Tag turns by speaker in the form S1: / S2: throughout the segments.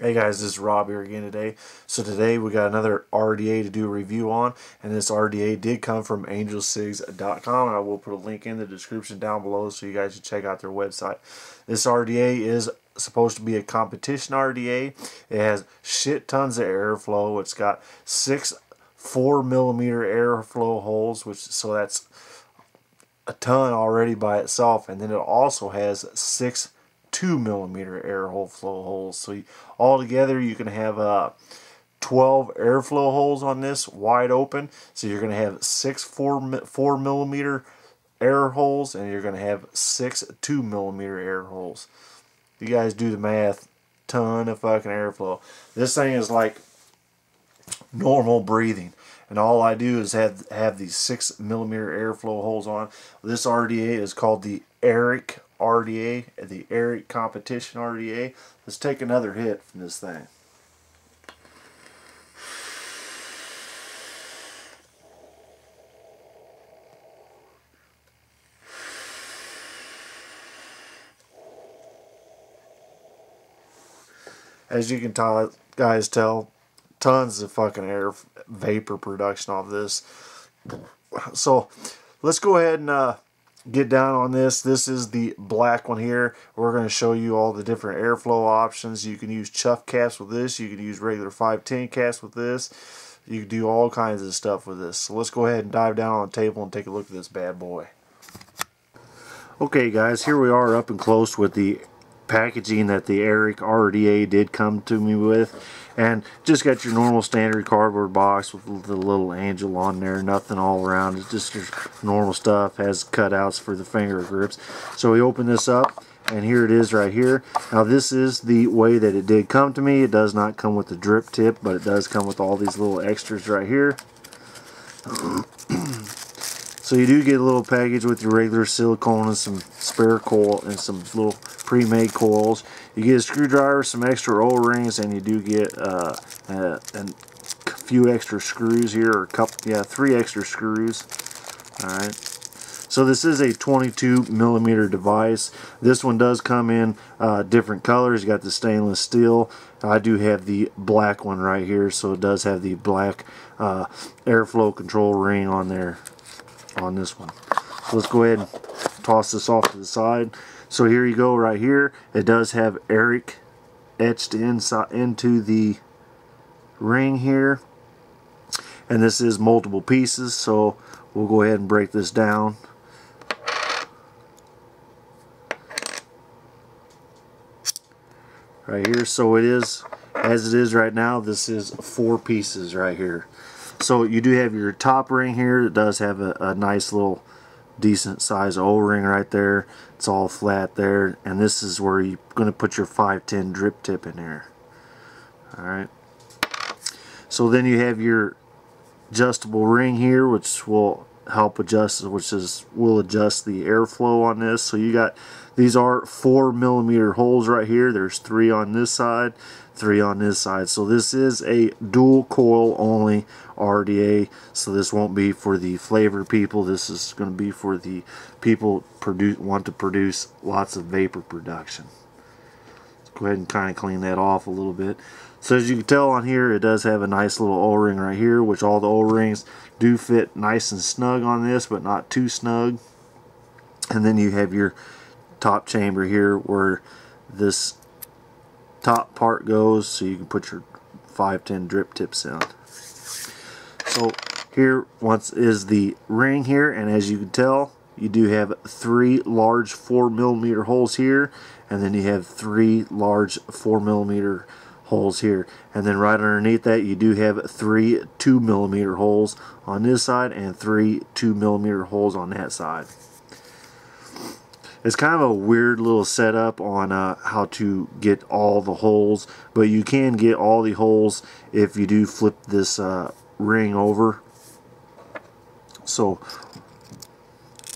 S1: Hey guys, this is Rob here again today. So today we got another RDA to do a review on, and this RDA did come from angelcigs.com, and I will put a link in the description down below so you guys can check out their website. This RDA is supposed to be a competition RDA. It has shit tons of airflow. It's got 6 4mm airflow holes, so that's a ton already by itself, and then it also has 6 2mm airflow holes. So altogether you can have 12 airflow holes on this wide open. So you're going to have 6 4mm air holes, and you're going to have 6 2mm air holes. You guys do the math. Ton of fucking airflow. This thing is like normal breathing, and all I do is have these 6mm airflow holes on. This RDA is called the Eric RDA, the Eric competition RDA. Let's take another hit from this thing. As you can guys tell, tons of fucking air vapor production off this. So let's go ahead and get down on this. This is the black one here. We're going to show you all the different airflow options. You can use chuff caps with this. You can use regular 510 caps with this. You can do all kinds of stuff with this. So let's go ahead and dive down on the table and take a look at this bad boy. Okay guys, here we are up and close with the packaging that the Eric RDA did come to me with, and just got your normal standard cardboard box with the little angel on there, nothing all around. It's just your normal stuff. Has cutouts for the finger grips. So we open this up, and here it is right here. Now this is the way that it did come to me. It does not come with the drip tip, but it does come with all these little extras right here. So you do get a little package with your regular silicone and some spare coil and some little pre-made coils. You get a screwdriver, some extra O-rings, and you do get a few extra screws here, or 3 extra screws. Alright. So this is a 22mm device. This one does come in different colors. You got the stainless steel. I do have the black one right here, so it does have the black airflow control ring on there. On this one. So let's go ahead and toss this off to the side. So here you go right here. It does have Eric etched into the ring here. And this is multiple pieces, so we'll go ahead and break this down. Right here. So it is, as it is right now, this is 4 pieces right here. So you do have your top ring here. It does have a nice little decent size O-ring right there. It's all flat there, and this is where you're going to put your 510 drip tip in there. Alright. So then you have your adjustable ring here, which will help adjust, will adjust the airflow on this. So you got, these are 4mm holes right here. There's 3 on this side, 3 on this side. So this is a dual coil only RDA. So this won't be for the flavor people. This is going to be for the people want to produce lots of vapor production. Let's go ahead and kind of clean that off a little bit. So as you can tell on here, it does have a nice little O-ring right here, which all the O-rings do fit nice and snug on this, but not too snug. And then you have your top chamber here where this top part goes, so you can put your 510 drip tips in. So here once is the ring here, and as you can tell, you do have 3 large 4mm holes here, and then you have 3 large 4mm holes here, and then right underneath that you do have 3 2mm holes on this side and 3 2mm holes on that side. It's kind of a weird little setup on how to get all the holes, but you can get all the holes if you do flip this ring over. So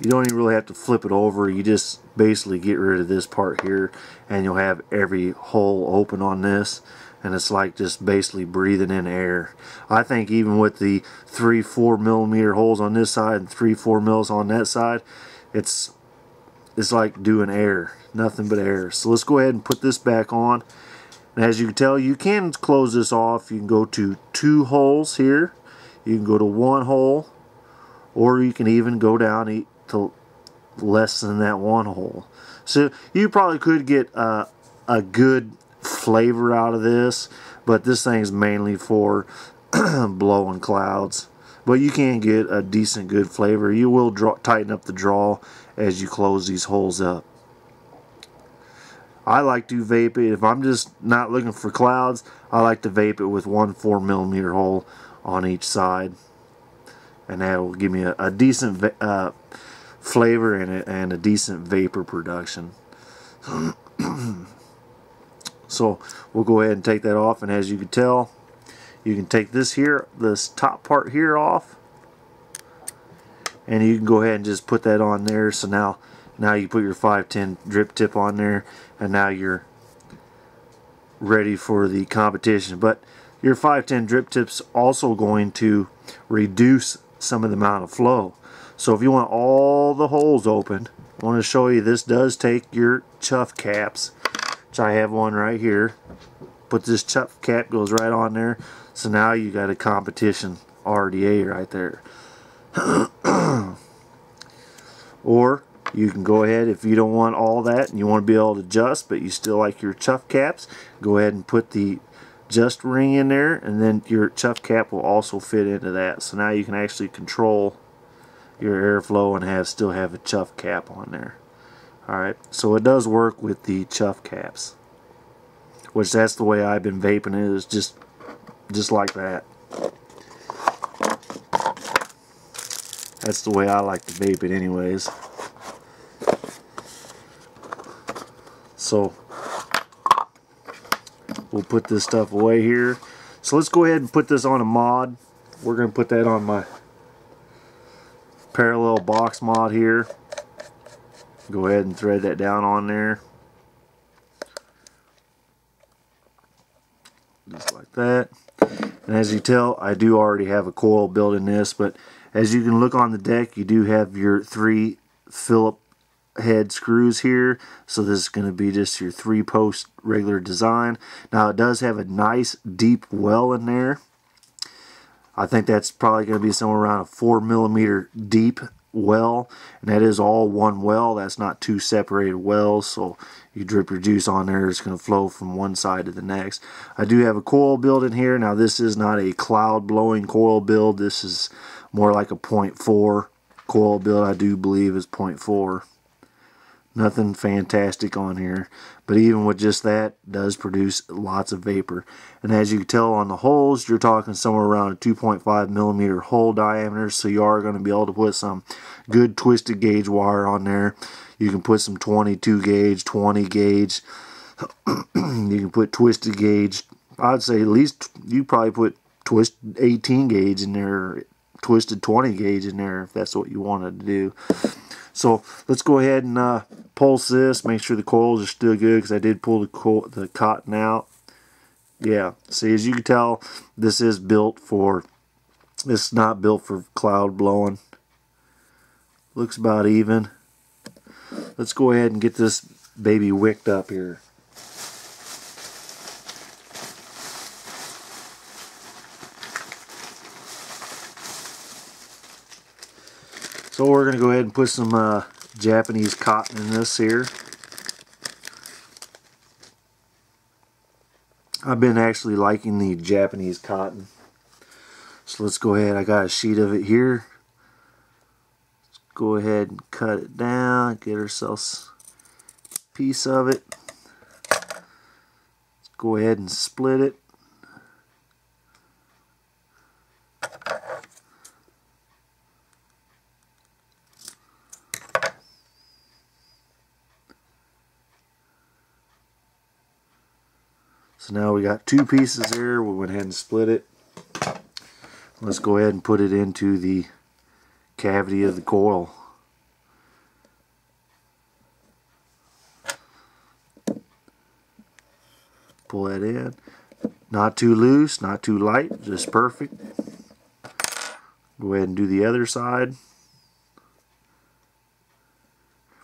S1: you don't even really have to flip it over. You just basically get rid of this part here, and you'll have every hole open on this, and it's like just basically breathing in air. I think even with the 3 4mm holes on this side and 3 4mm on that side, it's like doing air, nothing but air. So let's go ahead and put this back on, And as you can tell, you can close this off. You can go to 2 holes here. You can go to 1 hole, or you can even go down to less than that 1 hole. So you probably could get a good flavor out of this, but this thing's mainly for blowing clouds. But you can get a decent good flavor. You will tighten up the draw as you close these holes up. I like to vape it. If I'm just not looking for clouds, I like to vape it with 1 4mm hole on each side. And that will give me a decent flavor and a decent vapor production. So we'll go ahead and take that off, and as you can tell, you can take this top part here off, and you can go ahead and just put that on there. So now you put your 510 drip tip on there, and now you're ready for the competition. But your 510 drip tip's also going to reduce some of the amount of flow. So if you want all the holes open, I want to show you this does take your chuff caps, which I have one right here. Put this chuff cap, goes right on there. So now you got a competition RDA right there. Or you can go ahead, if you don't want all that and you want to be able to adjust, but you still like your chuff caps, go ahead and put the just ring in there, and then your chuff cap will also fit into that. So now you can actually control your airflow and still have a chuff cap on there. Alright, so it does work with the chuff caps, which that's the way I've been vaping it, is just like that. That's the way I like to vape it anyways. So we'll put this stuff away here. So let's go ahead and put this on a mod. We're going to put that on my parallel box mod here. Go ahead and thread that down on there. Just like that. And as you tell, I do already have a coil built in this, but as you can look on the deck, you do have your 3 Phillip head screws here. So this is going to be just your 3-post regular design. Now it does have a nice deep well in there. I think that's probably going to be somewhere around a 4mm deep well, and that is all one well. That's not 2 separated wells, so you drip your juice on there, it's going to flow from one side to the next. I do have a coil build in here. Now this is not a cloud blowing coil build. This is more like a 0.4 coil build. I do believe is 0.4. Nothing fantastic on here, but even with just that, does produce lots of vapor. And as you can tell on the holes, you're talking somewhere around a 2.5mm hole diameter, so you are going to be able to put some good twisted gauge wire on there. You can put some 22 gauge, 20 gauge. You can put twisted gauge. I'd say at least you probably put twisted 18 gauge in there, twisted 20 gauge in there if that's what you wanted to do. So let's go ahead and pulse this, make sure the coils are still good, because I did pull the cotton out. Yeah, see, as you can tell, this is not built for cloud blowing. Looks about even. Let's go ahead and get this baby wicked up here. So we're going to go ahead and put some Japanese cotton in this here. I've been actually liking the Japanese cotton. So let's go ahead. I got a sheet of it here. Let's go ahead and cut it down. Get ourselves a piece of it. Let's go ahead and split it. So now we got 2 pieces there. We went ahead and split it. Let's go ahead and put it into the cavity of the coil. Pull that in. Not too loose, not too light, just perfect. Go ahead and do the other side.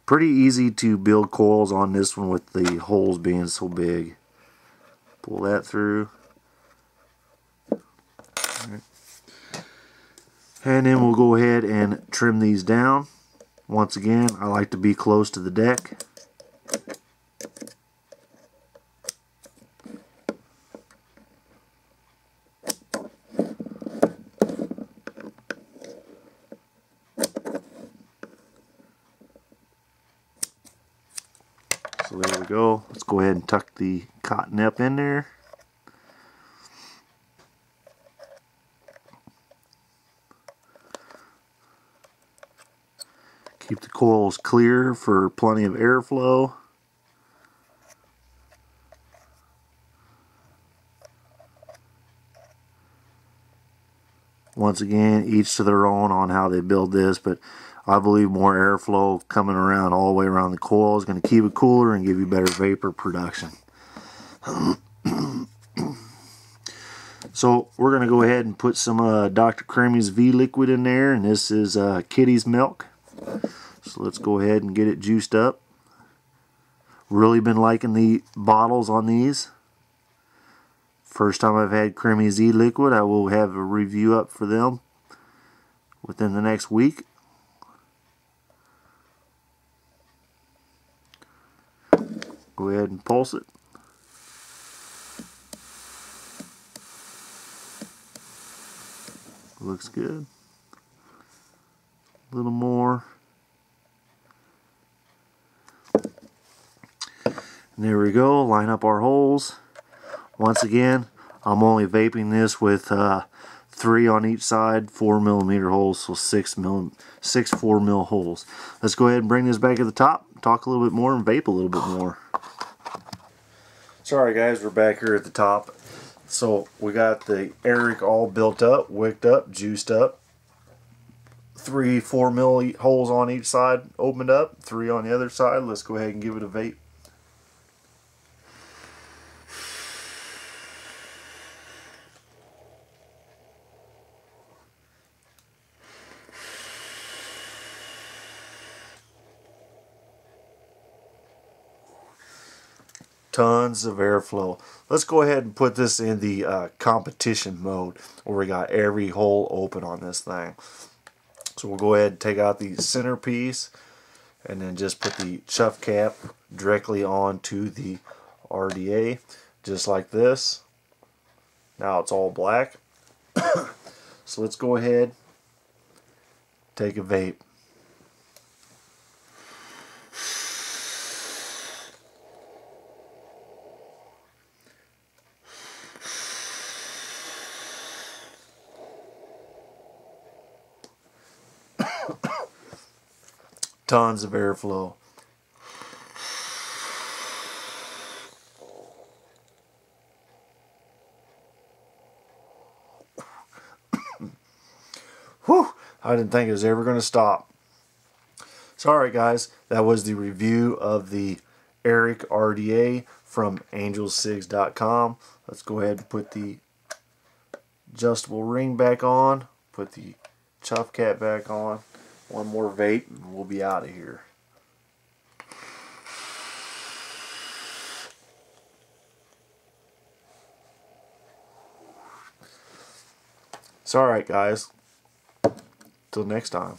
S1: Pretty easy to build coils on this one with the holes being so big. Pull that through. Right. And then we'll go ahead and trim these down. Once again, I like to be close to the deck. So there we go. Let's go ahead and tuck the cotton up in there. Keep the coils clear for plenty of airflow. Once again, each to their own on how they build this, but I believe more airflow coming around all the way around the coil is going to keep it cooler and give you better vapor production. So we're going to go ahead and put some Dr. Creamy's V liquid in there, and this is kitty's milk. So let's go ahead and get it juiced up. Really been liking the bottles on these. First time I've had Creamy's V liquid. I will have a review up for them within the next week. Go ahead and pulse it. Looks good. A little more. And there we go. Line up our holes. Once again, I'm only vaping this with 3 on each side, 4mm holes, so 6 4mm holes. Let's go ahead and bring this back at the top, talk a little bit more, and vape a little bit more. Sorry guys, we're back here at the top. So we got the Eric all built up, wicked up, juiced up. 3 4mm holes on each side opened up, 3 on the other side. Let's go ahead and give it a vape. Tons of airflow. Let's go ahead and put this in the competition mode, where we got every hole open on this thing. So we'll go ahead and take out the center piece and then just put the chuff cap directly onto the RDA, just like this. Now it's all black. So let's go ahead, take a vape. Tons of airflow. Whew, I didn't think it was ever going to stop. Sorry guys, that was the review of the Eric RDA from angelcigs.com. Let's go ahead and put the adjustable ring back on, put the chuff cap back on. One more vape and we'll be out of here. It's alright guys. Till next time.